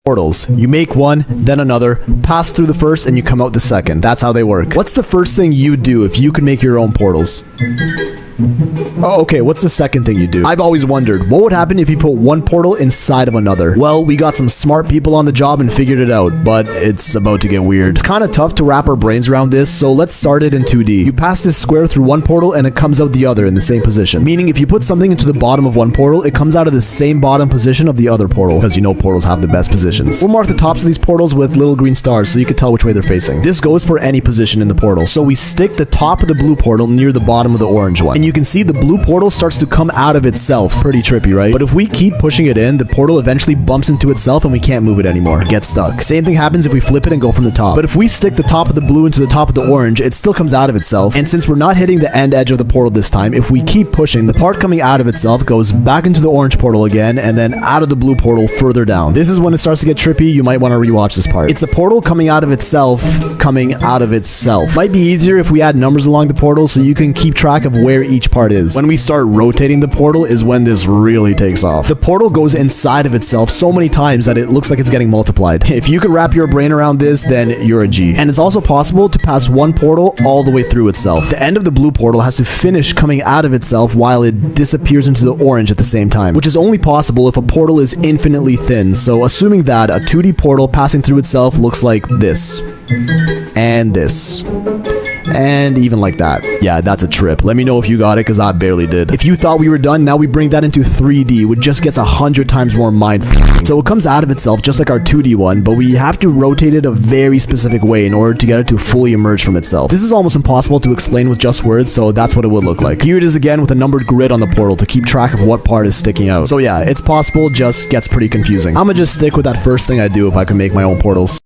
Portals. You make one, then another, pass through the first, and you come out the second. That's how they work. What's the first thing you do if you could make your own portals? Oh, okay, what's the second thing you do? I've always wondered, what would happen if you put one portal inside of another? Well, we got some smart people on the job and figured it out, but it's about to get weird. It's kind of tough to wrap our brains around this, so let's start it in 2D. You pass this square through one portal and it comes out the other in the same position. Meaning if you put something into the bottom of one portal, it comes out of the same bottom position of the other portal, because you know portals have the best positions. We'll mark the tops of these portals with little green stars so you can tell which way they're facing. This goes for any position in the portal. So we stick the top of the blue portal near the bottom of the orange one. And you can see the blue portal starts to come out of itself. Pretty trippy, right? But if we keep pushing it in, the portal eventually bumps into itself and we can't move it anymore. It gets stuck. Same thing happens if we flip it and go from the top. But if we stick the top of the blue into the top of the orange, it still comes out of itself. And since we're not hitting the end edge of the portal this time, if we keep pushing, the part coming out of itself goes back into the orange portal again and then out of the blue portal further down. This is when it starts to get trippy. You might want to rewatch this part. It's a portal coming out of itself, coming out of itself. Might be easier if we add numbers along the portal so you can keep track of where each part is. When we start rotating the portal is when this really takes off. The portal goes inside of itself so many times that it looks like it's getting multiplied. If you could wrap your brain around this, then you're a G. And it's also possible to pass one portal all the way through itself. The end of the blue portal has to finish coming out of itself while it disappears into the orange at the same time, which is only possible if a portal is infinitely thin. So assuming that a 2D portal passing through itself looks like this. And this. And even like that. Yeah, that's a trip. Let me know if you got it, because I barely did. If you thought we were done, now we bring that into 3D, which just gets 100 times more mind-f***ing. So it comes out of itself just like our 2D one, but we have to rotate it a very specific way in order to get it to fully emerge from itself. This is almost impossible to explain with just words, so that's what it would look like. Here it is again with a numbered grid on the portal to keep track of what part is sticking out. So yeah, it's possible, just gets pretty confusing. I'ma just stick with that first thing I do if I can make my own portals.